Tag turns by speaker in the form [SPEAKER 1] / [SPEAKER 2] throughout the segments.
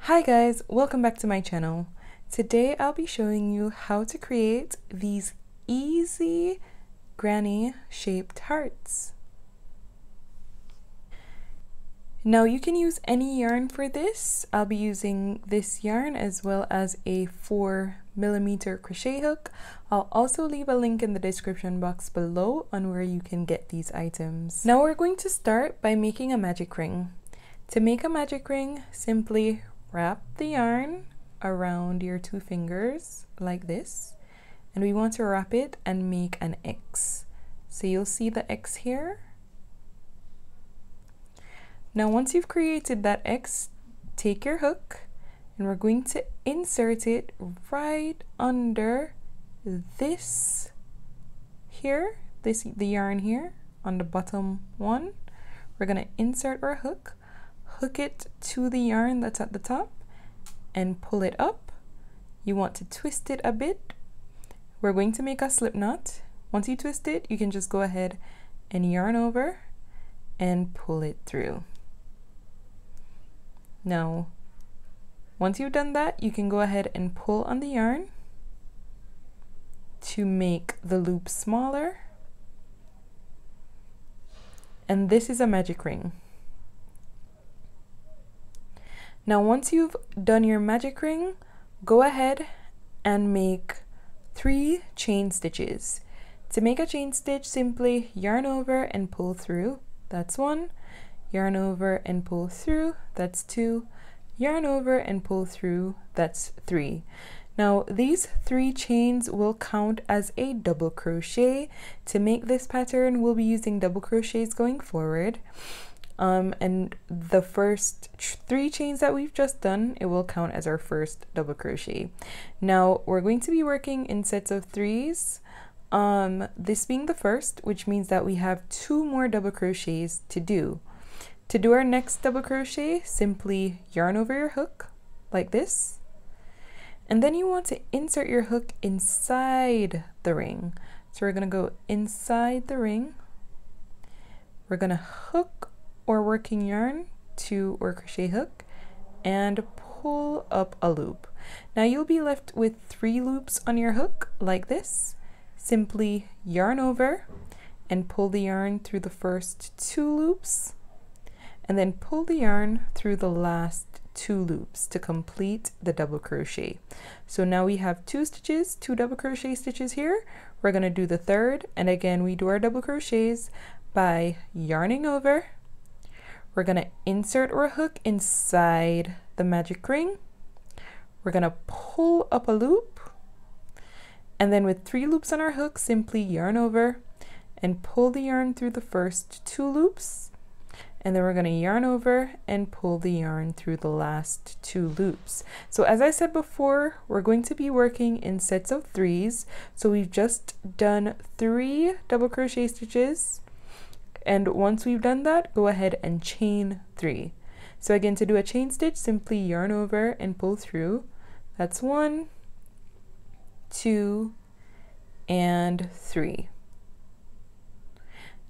[SPEAKER 1] Hi guys, welcome back to my channel. Today I'll be showing you how to create these easy granny shaped hearts. Now you can use any yarn for this. I'll be using this yarn as well as a 4mm crochet hook. I'll also leave a link in the description box below on where you can get these items. Now we're going to start by making a magic ring. To make a magic ring, simply wrap the yarn around your two fingers like this, and we want to wrap it and make an X. So you'll see the X here. Now once you've created that X, take your hook and we're going to insert it right under this here, the yarn here on the bottom one. We're going to insert our hook, hook it to the yarn that's at the top and pull it up. You want to twist it a bit. We're going to make a slip knot. Once you twist it, you can just go ahead and yarn over and pull it through. Now, once you've done that, you can go ahead and pull on the yarn to make the loop smaller. And this is a magic ring. Now once you've done your magic ring, go ahead and make 3 chain stitches. To make a chain stitch, simply yarn over and pull through. That's 1. Yarn over and pull through. That's 2. Yarn over and pull through. That's 3. Now these 3 chains will count as a double crochet. To make this pattern, we'll be using double crochets going forward. And the first 3 chains that we've just done, it will count as our first double crochet. Now we're going to be working in sets of 3s, this being the first, which means that we have 2 more double crochets to do. To do our next double crochet, simply yarn over your hook like this, and then you want to insert your hook inside the ring. So we're going to go inside the ring, we're going to hook or working yarn to our crochet hook and pull up a loop. Now you'll be left with 3 loops on your hook like this. Simply yarn over and pull the yarn through the first 2 loops and then pull the yarn through the last 2 loops to complete the double crochet. So now we have 2 stitches, 2 double crochet stitches here. We're going to do the third, and again we do our double crochets by yarning over. We're going to insert our hook inside the magic ring. We're going to pull up a loop, and then with 3 loops on our hook, simply yarn over and pull the yarn through the first 2 loops, and then we're going to yarn over and pull the yarn through the last 2 loops. So as I said before, we're going to be working in sets of 3s. So we've just done 3 double crochet stitches. And once we've done that, go ahead and chain 3. So again, to do a chain stitch, simply yarn over and pull through. That's 1, 2, and 3.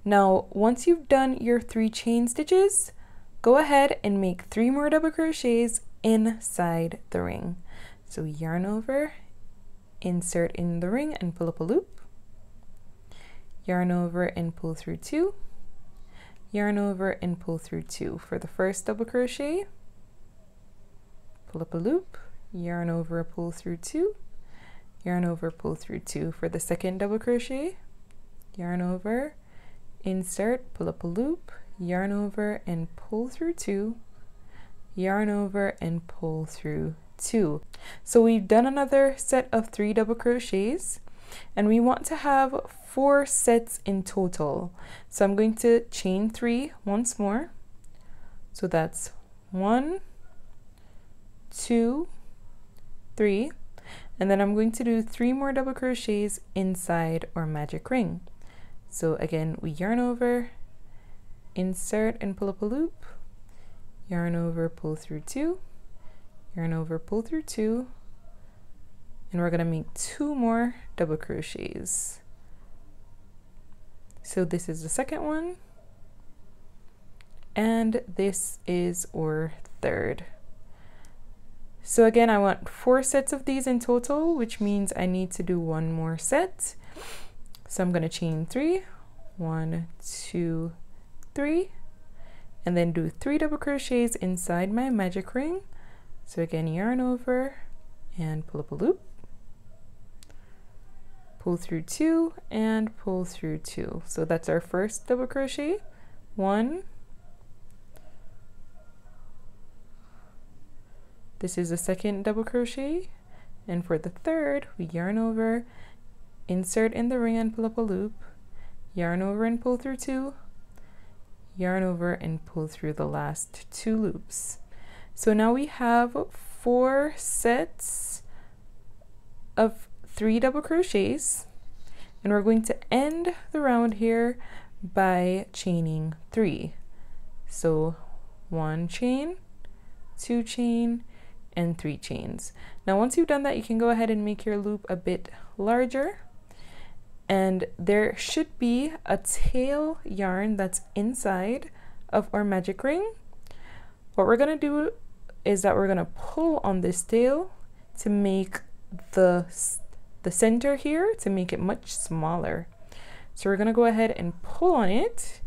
[SPEAKER 1] Now, once you've done your 3 chain stitches, go ahead and make 3 more double crochets inside the ring. So yarn over, insert in the ring and pull up a loop. Yarn over and pull through 2. Yarn over and pull through 2 for the first double crochet. Pull up a loop, yarn over, pull through 2, yarn over, pull through 2 for the second double crochet. Yarn over, insert, pull up a loop, yarn over and pull through 2, yarn over and pull through 2. So we've done another set of 3 double crochets, and we want to have 4 sets in total. So I'm going to chain 3 once more. So that's 1, 2, 3, and then I'm going to do 3 more double crochets inside our magic ring. So again, we yarn over, insert and pull up a loop, yarn over, pull through 2, yarn over, pull through 2, and we're going to make 2 more double crochets. So this is the second one, and this is our third. So again, I want 4 sets of these in total, which means I need to do one more set. So I'm going to chain 3, 1, 2, 3, and then do 3 double crochets inside my magic ring. So again, yarn over and pull up a loop, pull through 2 and pull through 2. So that's our first double crochet. 1, this is the second double crochet, and for the third we yarn over, insert in the ring and pull up a loop, yarn over and pull through 2, yarn over and pull through the last 2 loops. So now we have 4 sets of 3 double crochets, and we're going to end the round here by chaining 3. So 1 chain, 2 chain, and 3 chains. Now once you've done that, you can go ahead and make your loop a bit larger, and there should be a tail yarn that's inside of our magic ring. What we're going to do is that we're going to pull on this tail to make the center here, to make it much smaller. So we're going to go ahead and pull on it.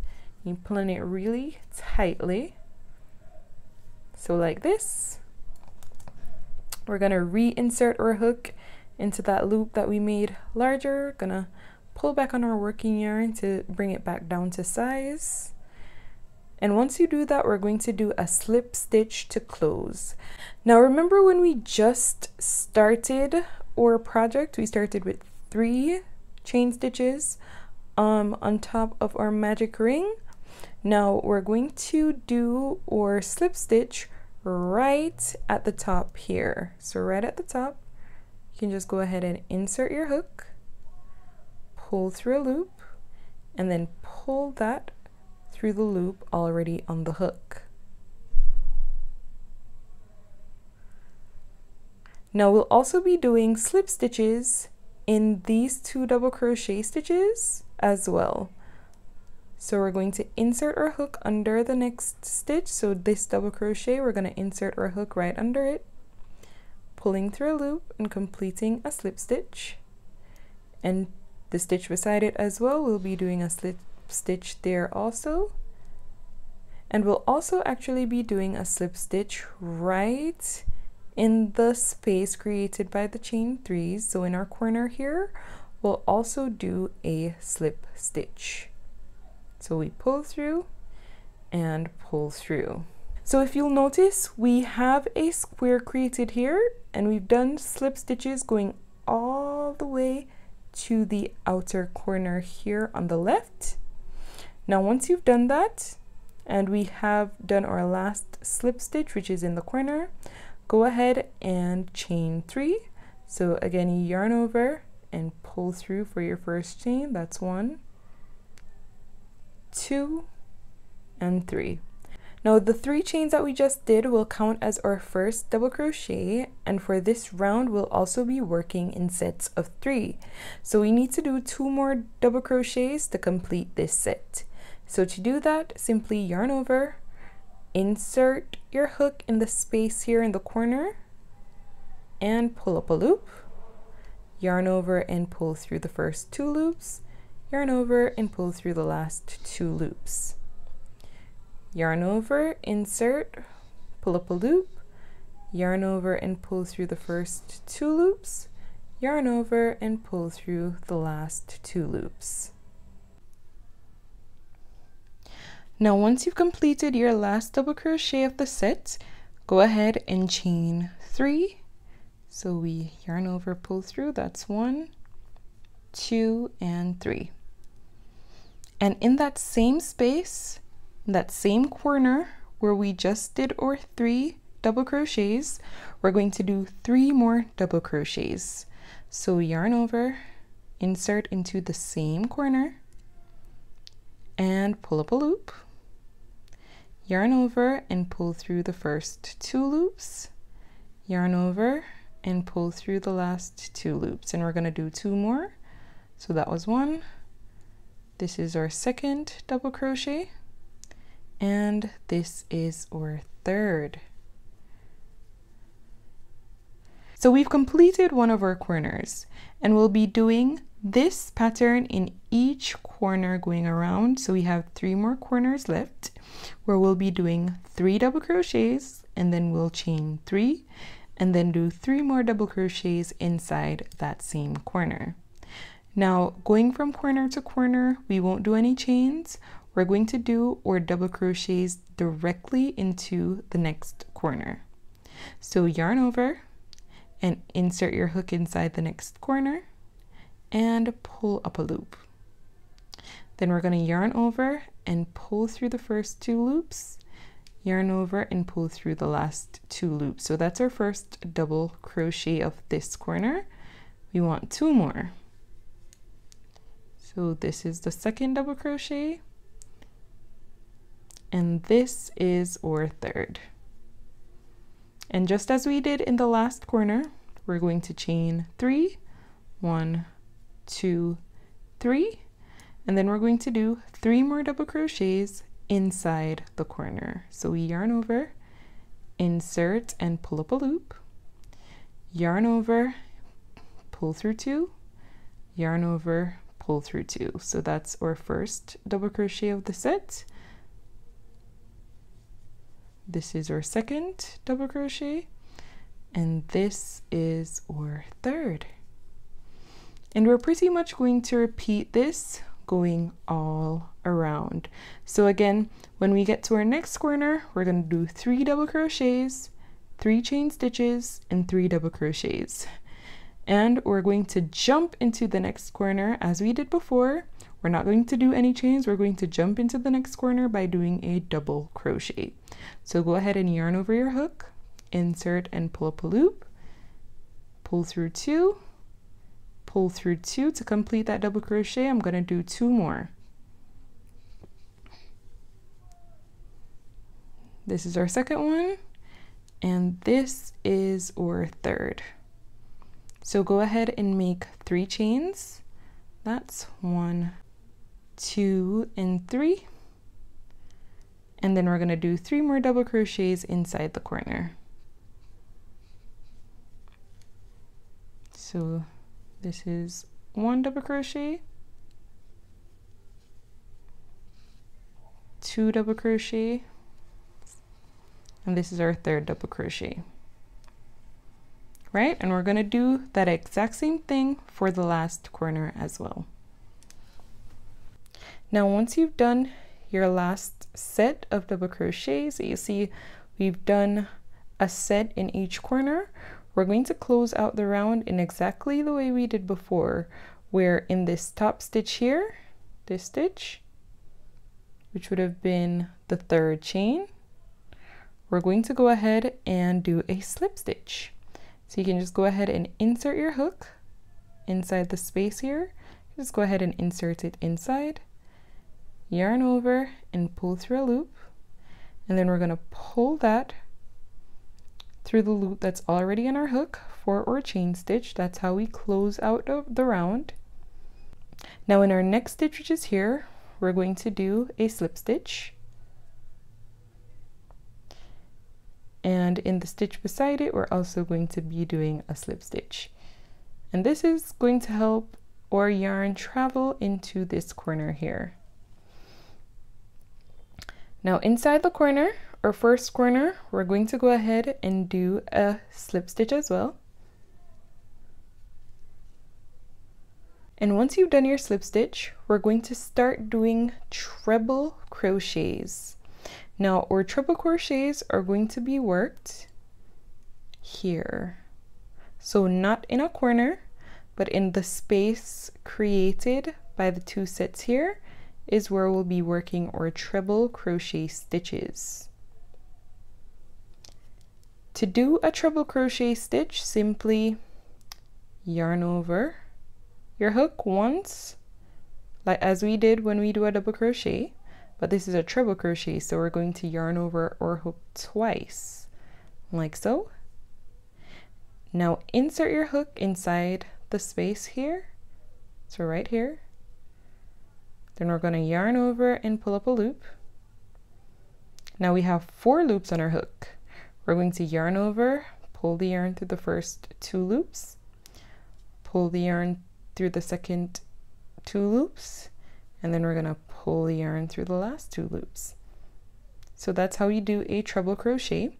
[SPEAKER 1] You pull on it really tightly, so like this. We're going to reinsert our hook into that loop that we made larger. Gonna pull back on our working yarn to bring it back down to size. And once you do that, we're going to do a slip stitch to close. Now remember when we just started our project, we started with 3 chain stitches on top of our magic ring. Now we're going to do our slip stitch right at the top here. So right at the top, you can just go ahead and insert your hook, pull through a loop, and then pull that through the loop already on the hook. Now we'll also be doing slip stitches in these 2 double crochet stitches as well. So we're going to insert our hook under the next stitch. So this double crochet, we're going to insert our hook right under it, pulling through a loop and completing a slip stitch. And the stitch beside it as well, we'll be doing a slip stitch there also. And we'll also actually be doing a slip stitch right in the space created by the chain 3s. So in our corner here, we'll also do a slip stitch. So we pull through and pull through. So if you'll notice, we have a square created here, and we've done slip stitches going all the way to the outer corner here on the left. Now once you've done that, and we have done our last slip stitch, which is in the corner, go ahead and chain 3. So again, you yarn over and pull through for your first chain. That's 1, 2, and 3. Now the 3 chains that we just did will count as our first double crochet, and for this round we'll also be working in sets of 3. So we need to do 2 more double crochets to complete this set. So to do that, simply yarn over, insert your hook in the space here in the corner, and pull up a loop, yarn over and pull through the first 2 loops, yarn over and pull through the last 2 loops. Yarn over, insert, pull up a loop, yarn over and pull through the first 2 loops, yarn over and pull through the last 2 loops. Now once you've completed your last double crochet of the set, go ahead and chain 3. So we yarn over, pull through, that's 1, 2, and 3. And in that same space, in that same corner where we just did our 3 double crochets, we're going to do 3 more double crochets. So yarn over, insert into the same corner, and pull up a loop, yarn over and pull through the first 2 loops, yarn over and pull through the last 2 loops, and we're going to do 2 more. So that was 1. This is our second double crochet, and this is our third. So we've completed one of our corners, and we'll be doing this pattern in each corner going around. So we have 3 more corners left where we'll be doing 3 double crochets, and then we'll chain 3 and then do 3 more double crochets inside that same corner. Now going from corner to corner, we won't do any chains. We're going to do our double crochets directly into the next corner. So yarn over and insert your hook inside the next corner and pull up a loop. Then we're going to yarn over and pull through the first 2 loops, yarn over and pull through the last 2 loops. So that's our first double crochet of this corner. We want 2 more. So this is the second double crochet, and this is our third. And just as we did in the last corner, we're going to chain 3, 1, 2, 3, and then we're going to do 3 more double crochets inside the corner. So we yarn over, insert and pull up a loop, yarn over, pull through 2, yarn over, pull through 2. So that's our first double crochet of the set. This is our second double crochet, and this is our third. And we're pretty much going to repeat this going all around. So again, when we get to our next corner, we're going to do 3 double crochets, 3 chain stitches, and 3 double crochets. And we're going to jump into the next corner as we did before. We're not going to do any chains. We're going to jump into the next corner by doing a double crochet. So go ahead and yarn over your hook, insert and pull up a loop, pull through 2, pull through 2 to complete that double crochet. I'm going to do 2 more. This is our second one, and this is our third. So go ahead and make 3 chains. That's 1, 2, and 3. And then we're going to do 3 more double crochets inside the corner. So this is 1 double crochet, 2 double crochet, and this is our third double crochet. Right? And we're going to do that exact same thing for the last corner as well. Now once you've done your last set of double crochets, you see we've done a set in each corner. We're going to close out the round in exactly the way we did before, where in this top stitch here, this stitch, which would have been the 3rd chain, we're going to go ahead and do a slip stitch. So you can just go ahead and insert your hook inside the space here. Just go ahead and insert it inside, yarn over and pull through a loop, and then we're going to pull that through the loop that's already in our hook for our chain stitch. That's how we close out of the round. Now in our next stitch, which is here, we're going to do a slip stitch. And in the stitch beside it, we're also going to be doing a slip stitch. And this is going to help our yarn travel into this corner here. Now inside the corner, our first corner, we're going to go ahead and do a slip stitch as well. And once you've done your slip stitch, we're going to start doing treble crochets. Now our treble crochets are going to be worked here. So not in a corner, but in the space created by the 2 sets here is where we'll be working our treble crochet stitches. To do a treble crochet stitch, simply yarn over your hook once, like as we did when we do a double crochet, but this is a treble crochet, so we're going to yarn over our hook twice, like so. Now insert your hook inside the space here, so right here. Then we're going to yarn over and pull up a loop. Now we have 4 loops on our hook. We're going to yarn over, pull the yarn through the first 2 loops, pull the yarn through the second 2 loops, and then we're going to pull the yarn through the last 2 loops. So that's how you do a treble crochet,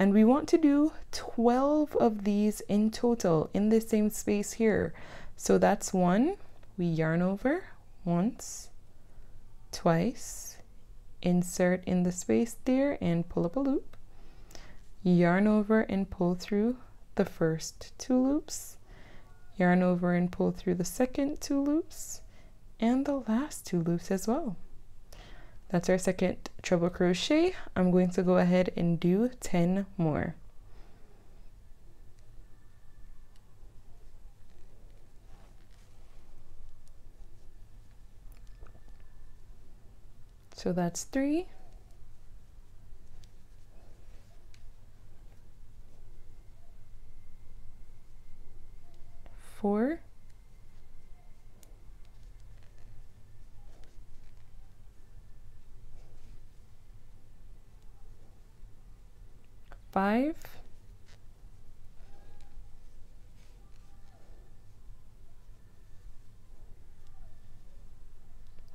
[SPEAKER 1] and we want to do 12 of these in total in the same space here. So that's 1, we yarn over once, twice, insert in the space there and pull up a loop, yarn over and pull through the first 2 loops, yarn over and pull through the second 2 loops, and the last 2 loops as well. That's our second treble crochet. I'm going to go ahead and do 10 more. So that's 3, 4, 5,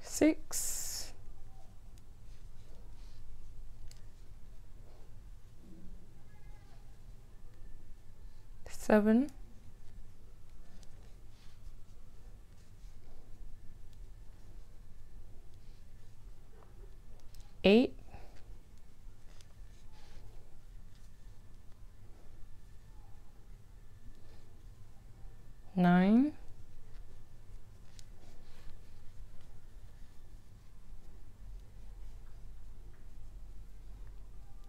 [SPEAKER 1] 6, 7, 8, 9,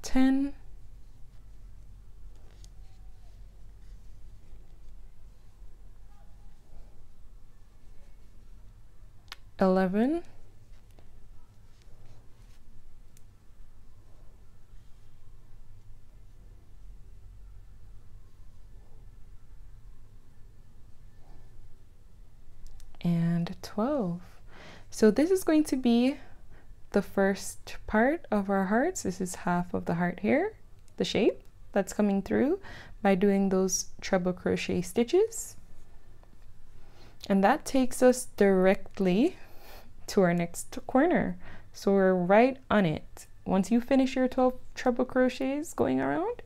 [SPEAKER 1] 10, 11, 12. So this is going to be the first part of our hearts. This is half of the heart here, the shape that's coming through by doing those treble crochet stitches. And that takes us directly to our next corner. So we're right on it. Once you finish your 12 treble crochets going around,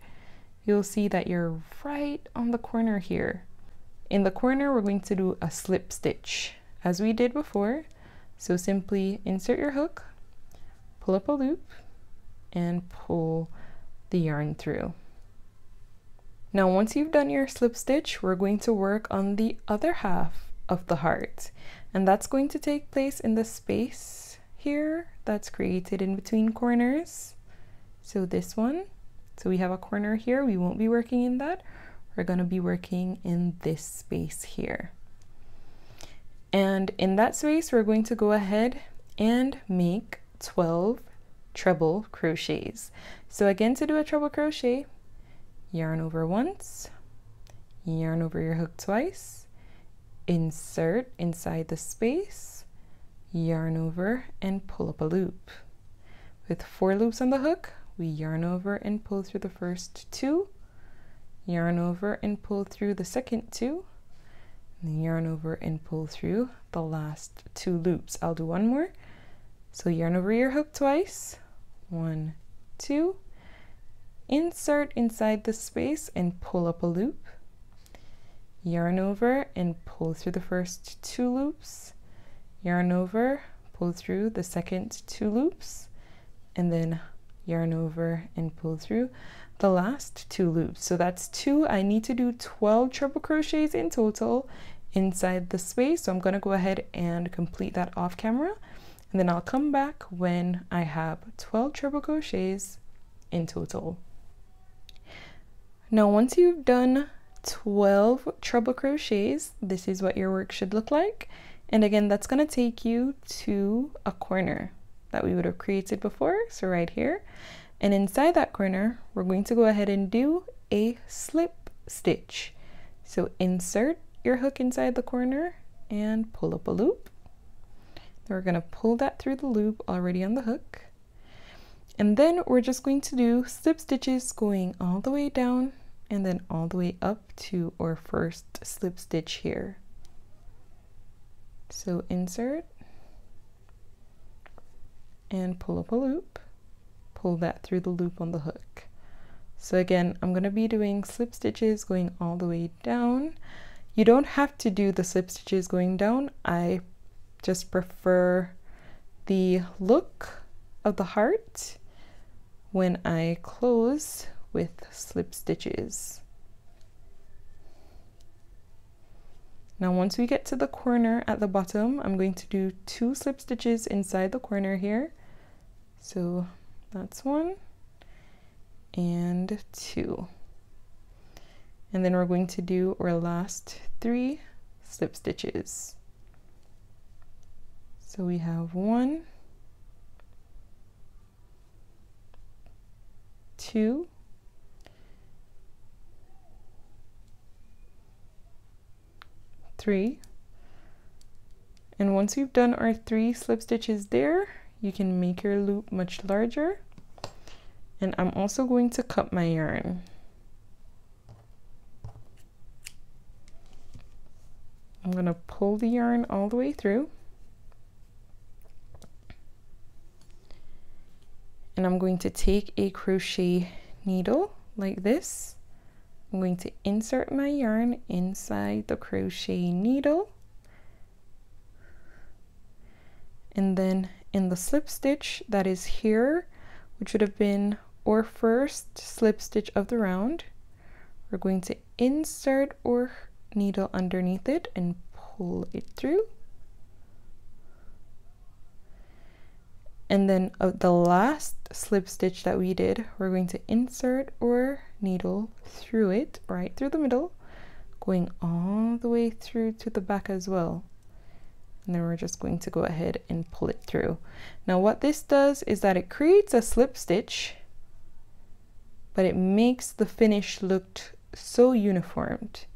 [SPEAKER 1] you'll see that you're right on the corner here. In the corner, we're going to do a slip stitch as we did before. So simply insert your hook, pull up a loop, and pull the yarn through. Now, once you've done your slip stitch, we're going to work on the other half of the heart, and that's going to take place in the space here that's created in between corners. So this one, so we have a corner here, we won't be working in that. We're going to be working in this space here. And in that space, we're going to go ahead and make 12 treble crochets. So again, to do a treble crochet, yarn over once, yarn over your hook twice, insert inside the space, yarn over and pull up a loop. With 4 loops on the hook, we yarn over and pull through the first 2, yarn over and pull through the second 2, and yarn over and pull through the last 2 loops. I'll do one more. So yarn over your hook twice, 1, 2, insert inside the space and pull up a loop, yarn over and pull through the first 2 loops, yarn over, pull through the second 2 loops, and then yarn over and pull through the last 2 loops. So that's 2. I need to do 12 treble crochets in total inside the space. So I'm going to go ahead and complete that off camera, and then I'll come back when I have 12 treble crochets in total. Now, once you've done 12 treble crochets, this is what your work should look like. And again, that's going to take you to a corner that we would have created before. So right here. And inside that corner, we're going to go ahead and do a slip stitch. So insert your hook inside the corner and pull up a loop. Then we're going to pull that through the loop already on the hook. And then we're just going to do slip stitches going all the way down and then all the way up to our first slip stitch here. So insert and pull up a loop, pull that through the loop on the hook. So again, I'm going to be doing slip stitches going all the way down. You don't have to do the slip stitches going down. I just prefer the look of the heart when I close with slip stitches. Now once we get to the corner at the bottom, I'm going to do 2 slip stitches inside the corner here. So that's 1 and 2. And then we're going to do our last 3 slip stitches. So we have 1, 2, 3, and once you've done our 3 slip stitches there, you can make your loop much larger. And I'm also going to cut my yarn. I'm going to pull the yarn all the way through, and I'm going to take a crochet needle like this. I'm going to insert my yarn inside the crochet needle, and then in the slip stitch that is here, which would have been our first slip stitch of the round, we're going to insert our needle underneath it and pull it through. And then the last slip stitch that we did, we're going to insert our needle through it, right through the middle, going all the way through to the back as well. And then we're just going to go ahead and pull it through. Now what this does is that it creates a slip stitch, but it makes the finish look so uniformed.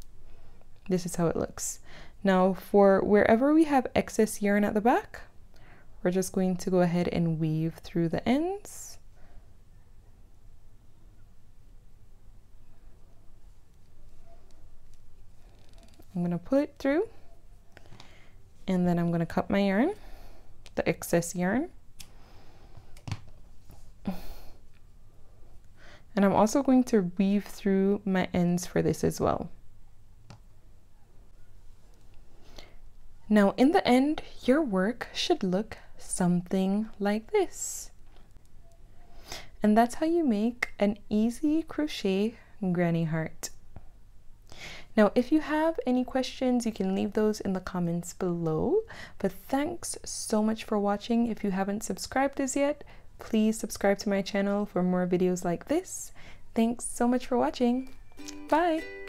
[SPEAKER 1] This is how it looks. Now for wherever we have excess yarn at the back, we're just going to go ahead and weave through the ends. I'm going to pull it through, and then I'm going to cut my yarn, the excess yarn. And I'm also going to weave through my ends for this as well. Now in the end, your work should look something like this. And that's how you make an easy crochet granny heart. Now if you have any questions, you can leave those in the comments below. But thanks so much for watching. If you haven't subscribed as yet, please subscribe to my channel for more videos like this. Thanks so much for watching. Bye!